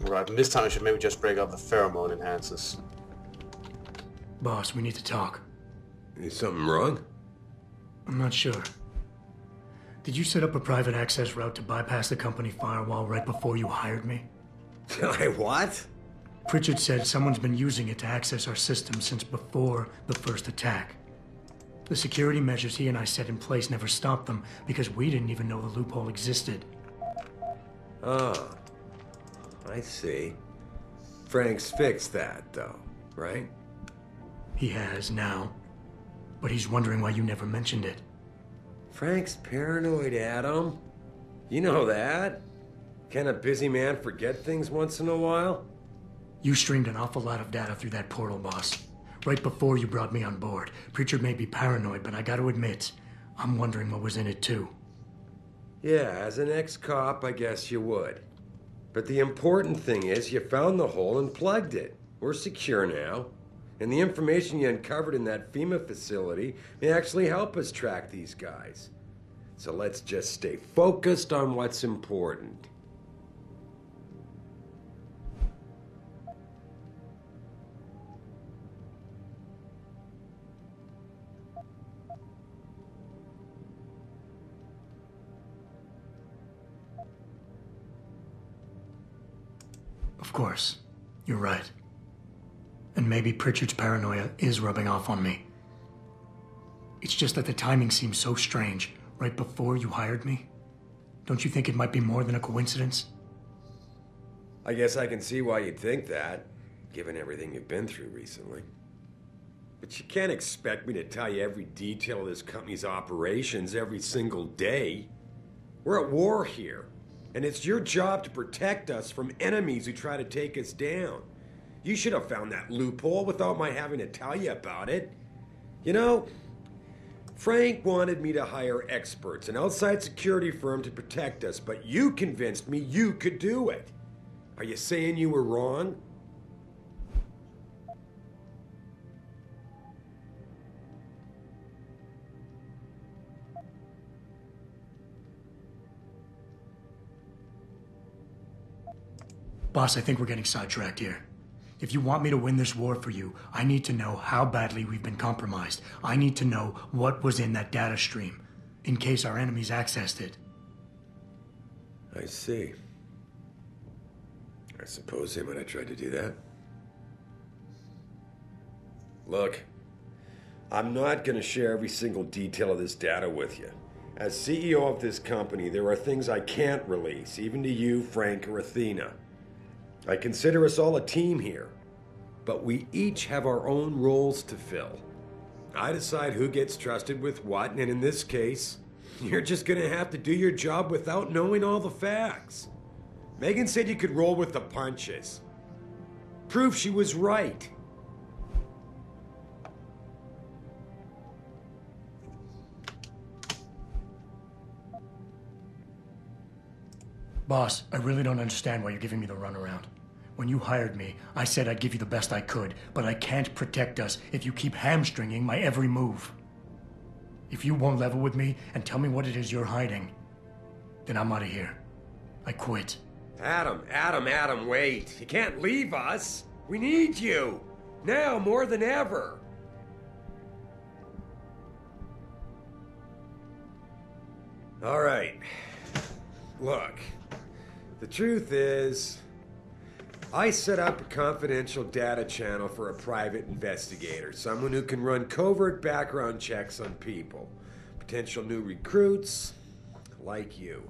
Right, and this time I should maybe just break out the pheromone enhancers. Boss, we need to talk. Is something wrong? I'm not sure. Did you set up a private access route to bypass the company firewall right before you hired me? I what? Pritchard said someone's been using it to access our system since before the first attack. The security measures he and I set in place never stopped them because we didn't even know the loophole existed. Oh, I see. Frank's fixed that, though, right? He has now, but he's wondering why you never mentioned it. Frank's paranoid, Adam. You know that. Can a busy man forget things once in a while? You streamed an awful lot of data through that portal, boss. Right before you brought me on board. Pritchard may be paranoid, but I gotta admit, I'm wondering what was in it too. Yeah, as an ex-cop, I guess you would. But the important thing is you found the hole and plugged it. We're secure now. And the information you uncovered in that FEMA facility may actually help us track these guys. So let's just stay focused on what's important. Of course, you're right. And maybe Pritchard's paranoia is rubbing off on me. It's just that the timing seems so strange, right before you hired me. Don't you think it might be more than a coincidence? I guess I can see why you'd think that, given everything you've been through recently. But you can't expect me to tell you every detail of this company's operations every single day. We're at war here, and it's your job to protect us from enemies who try to take us down. You should have found that loophole without my having to tell you about it. You know, Frank wanted me to hire experts, an outside security firm to protect us, but you convinced me you could do it. Are you saying you were wrong? Boss, I think we're getting sidetracked here. If you want me to win this war for you, I need to know how badly we've been compromised. I need to know what was in that data stream, in case our enemies accessed it. I see. I suppose they might have tried to do that. Look, I'm not going to share every single detail of this data with you. As CEO of this company, there are things I can't release, even to you, Frank, or Athena. I consider us all a team here, but we each have our own roles to fill. I decide who gets trusted with what, and in this case, you're just gonna have to do your job without knowing all the facts. Megan said you could roll with the punches. Proof she was right. Boss, I really don't understand why you're giving me the runaround. When you hired me, I said I'd give you the best I could, but I can't protect us if you keep hamstringing my every move. If you won't level with me and tell me what it is you're hiding, then I'm out of here. I quit. Adam, wait. You can't leave us. We need you. Now more than ever. All right. Look, the truth is, I set up a confidential data channel for a private investigator, someone who can run covert background checks on people, potential new recruits, like you.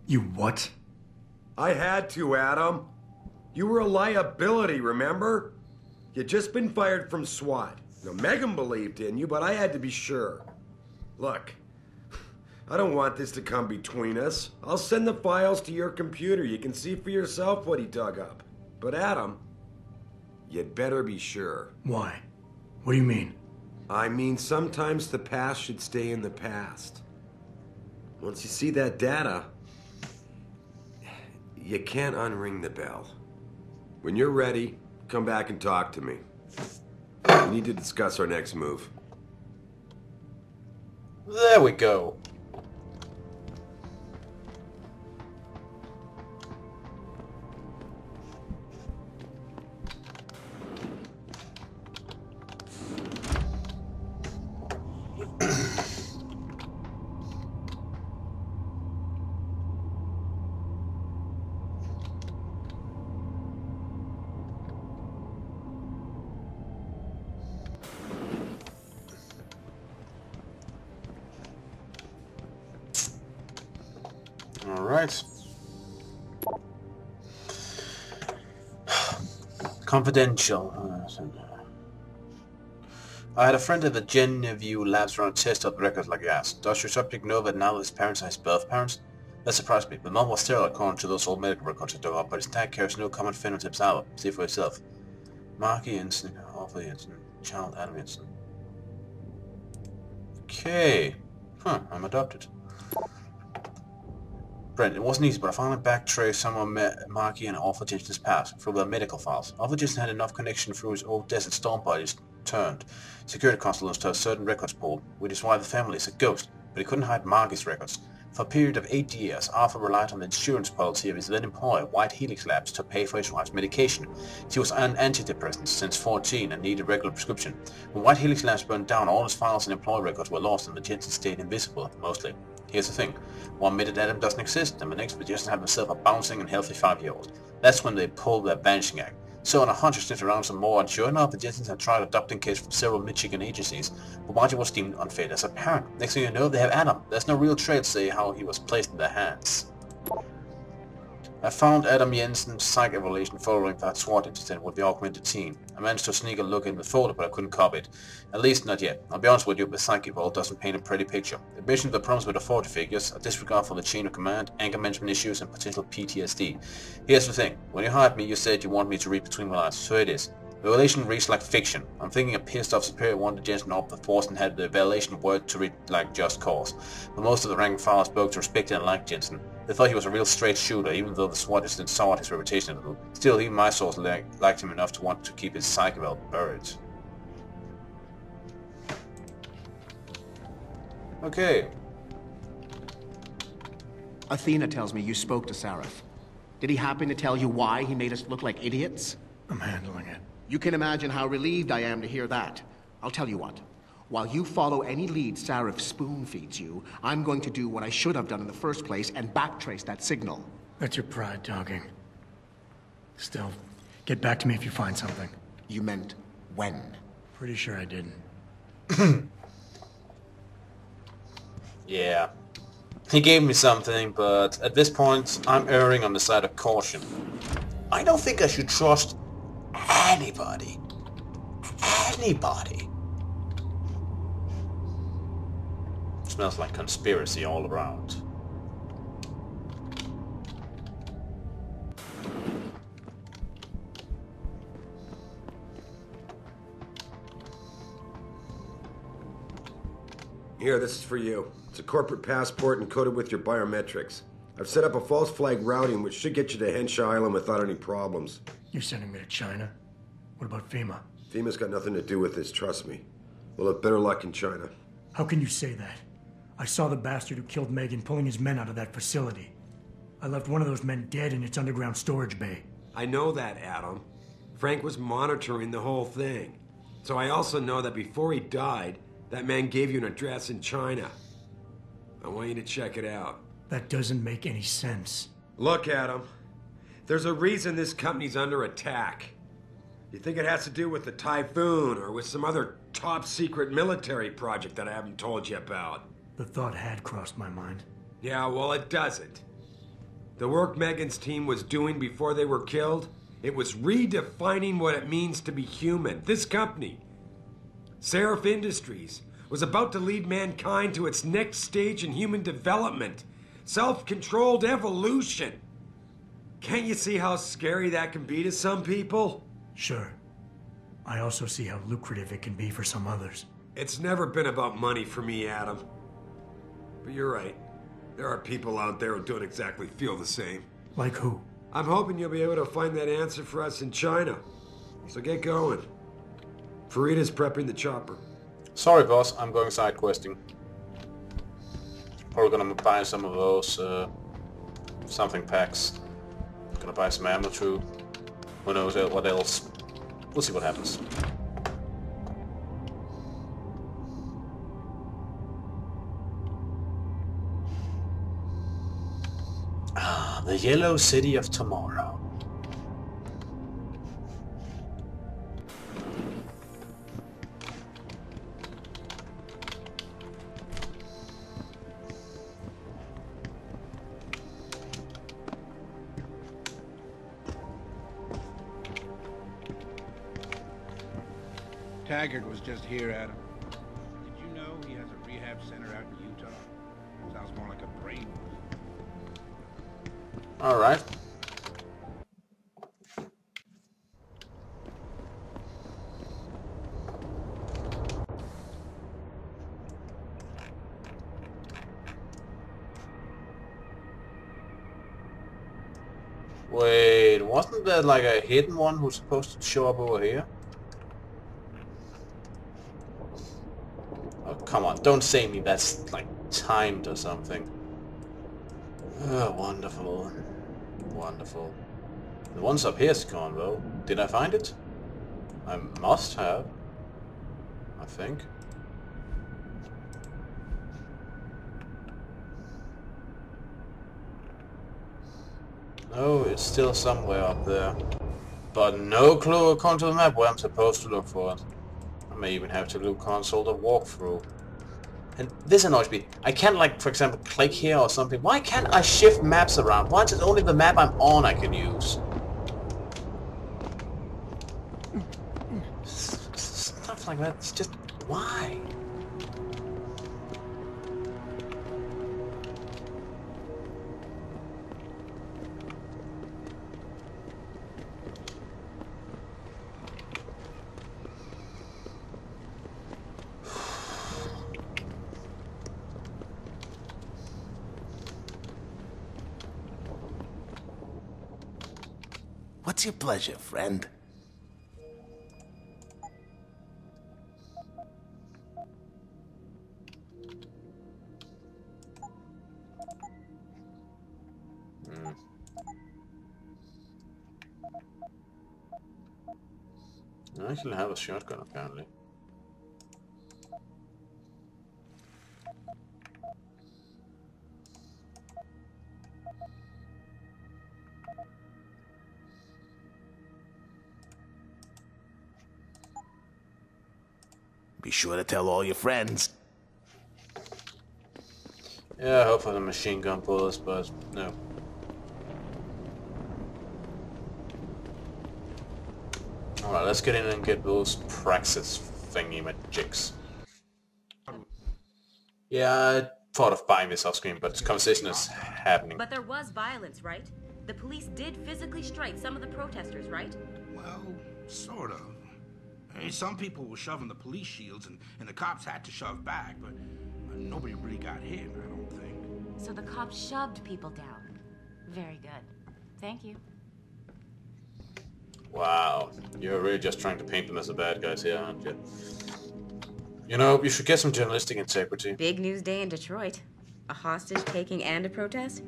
You what? I had to, Adam. You were a liability, remember? You'd just been fired from SWAT. Now, Megan believed in you, but I had to be sure. Look, I don't want this to come between us. I'll send the files to your computer. You can see for yourself what he dug up. But Adam, you'd better be sure. Why? What do you mean? I mean, sometimes the past should stay in the past. Once you see that data, you can't unring the bell. When you're ready, come back and talk to me. We need to discuss our next move. There we go. Alright. Confidential. I had a friend at the Geneview labs run a test of records like gas. Does your subject know that now his parents are his birth parents? That surprised me, but mom was sterile according to those old medical records I dug up, but his dad carries no common phenotypes either. See for yourself. Marky Jensen, Arthur Jensen, Child Adam Jensen. Okay. Huh, I'm adopted. Brent, it wasn't easy, but I finally backtraced some of Marky and Arthur Jensen's past through their medical files. Arthur Jensen had enough connection through his old Desert Storm buddies turned security constables to a certain records pool, which is why the family is a ghost, but he couldn't hide Marky's records. For a period of 8 years, Arthur relied on the insurance policy of his then employer, White Helix Labs, to pay for his wife's medication. She was on antidepressants since 14 and needed a regular prescription. When White Helix Labs burned down, all his files and employee records were lost and the Jensen stayed invisible, mostly. Here's the thing. One minute Adam doesn't exist, and the next they just have themselves a bouncing and healthy 5-year-old. That's when they pull their vanishing act. So on a hunch, I sniffed around some more, and sure enough, the Jetsons had tried adopting kids from several Michigan agencies, but Margie was deemed unfit as a parent. Next thing you know, they have Adam. There's no real trail to say how he was placed in their hands. I found Adam Jensen's psych evaluation following that SWAT incident with the augmented team. I managed to sneak a look in the folder, but I couldn't copy it. At least not yet. I'll be honest with you, the psych eval doesn't paint a pretty picture. It mentions the problems with the 40 figures, a disregard for the chain of command, anger management issues, and potential PTSD. Here's the thing. When you hired me, you said you want me to read between the lines, so it is. The evaluation reads like fiction. I'm thinking a pissed off superior wanted Jensen off the force and had the evaluation word to read like just cause. But most of the rank and file spoke to respect and liked Jensen. They thought he was a real straight shooter, even though the SWAT assistant soured his reputation a little. Still, even my source liked him enough to want to keep his psych eval buried. Okay. Athena tells me you spoke to Sareth. Did he happen to tell you why he made us look like idiots? I'm handling it. You can imagine how relieved I am to hear that. I'll tell you what. While you follow any lead Sareth spoon-feeds you, I'm going to do what I should have done in the first place and backtrace that signal. That's your pride talking. Still, get back to me if you find something. You meant when? Pretty sure I didn't. Yeah. He gave me something, but at this point, I'm erring on the side of caution. I don't think I should trust anybody. Anybody. Smells like conspiracy all around. Here, this is for you. It's a corporate passport encoded with your biometrics. I've set up a false flag routing which should get you to Henshaw Island without any problems. You're sending me to China? What about FEMA? FEMA's got nothing to do with this, trust me. We'll have better luck in China. How can you say that? I saw the bastard who killed Megan pulling his men out of that facility. I left one of those men dead in its underground storage bay. I know that, Adam. Frank was monitoring the whole thing. So I also know that before he died, that man gave you an address in China. I want you to check it out. That doesn't make any sense. Look, Adam. There's a reason this company's under attack. You think it has to do with the Typhoon or with some other top-secret military project that I haven't told you about? The thought had crossed my mind. Yeah, well, it doesn't. The work Megan's team was doing before they were killed, it was redefining what it means to be human. This company, Seraph Industries, was about to lead mankind to its next stage in human development. Self-controlled evolution. Can't you see how scary that can be to some people? Sure. I also see how lucrative it can be for some others. It's never been about money for me, Adam. But you're right. There are people out there who don't exactly feel the same. Like who? I'm hoping you'll be able to find that answer for us in China. So get going. Farida's prepping the chopper. Sorry, boss. I'm going side questing. Probably gonna buy some of those something packs. Gonna buy some ammo too. Who knows what else? We'll see what happens. Ah, the Yellow City of Tomorrow. Taggart was just here, Adam. Did you know he has a rehab center out in Utah? Sounds more like a brain. Alright. Wait, wasn't there like a hidden one who's supposed to show up over here? Oh, come on, don't say me that's like timed or something. Oh, wonderful. Wonderful. The one's up here is gone though. Did I find it? I must have. I think. No, it's still somewhere up there. But no clue according to the map where I'm supposed to look for it. I may even have to do console or walkthrough. And this annoys me. I can't, like, for example, click here or something. Why can't I shift maps around? Why is it only the map I'm on I can use? Stuff like that. It's just... why? What's your pleasure, friend? I actually have a shotgun apparently. Be sure to tell all your friends. Yeah, I hope for the machine gun bullets, but no. Alright, let's get in and get those Praxis thingy-majigs. Yeah, I thought of buying this off screen, but this conversation is happening. But there was violence, right? The police did physically strike some of the protesters, right? Well, sort of. I mean, some people were shoving the police shields, and the cops had to shove back, but nobody really got hit, I don't think. So the cops shoved people down. Very good. Thank you. Wow, you're really just trying to paint them as the bad guys here, aren't you? You know, you should get some journalistic integrity. Big news day in Detroit. A hostage taking and a protest?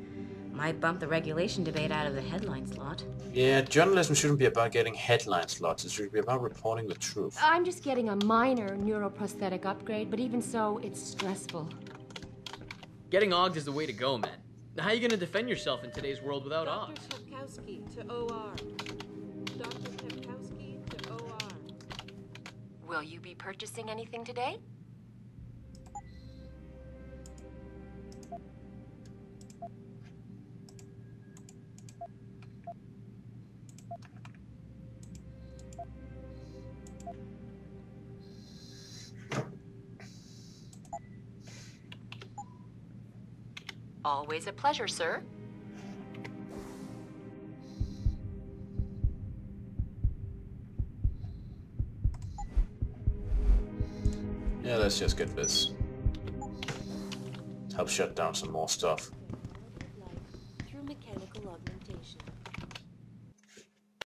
Might bump the regulation debate out of the headline slot. Yeah, journalism shouldn't be about getting headline slots. It should be about reporting the truth. I'm just getting a minor neuroprosthetic upgrade, but even so, it's stressful. Getting OGS is the way to go, man. Now, how are you going to defend yourself in today's world without OGS? Dr. Tepkowski to OR. Dr. Tepkowski to OR. Will you be purchasing anything today? Always a pleasure, sir. Yeah, let's just get this. Help shut down some more stuff.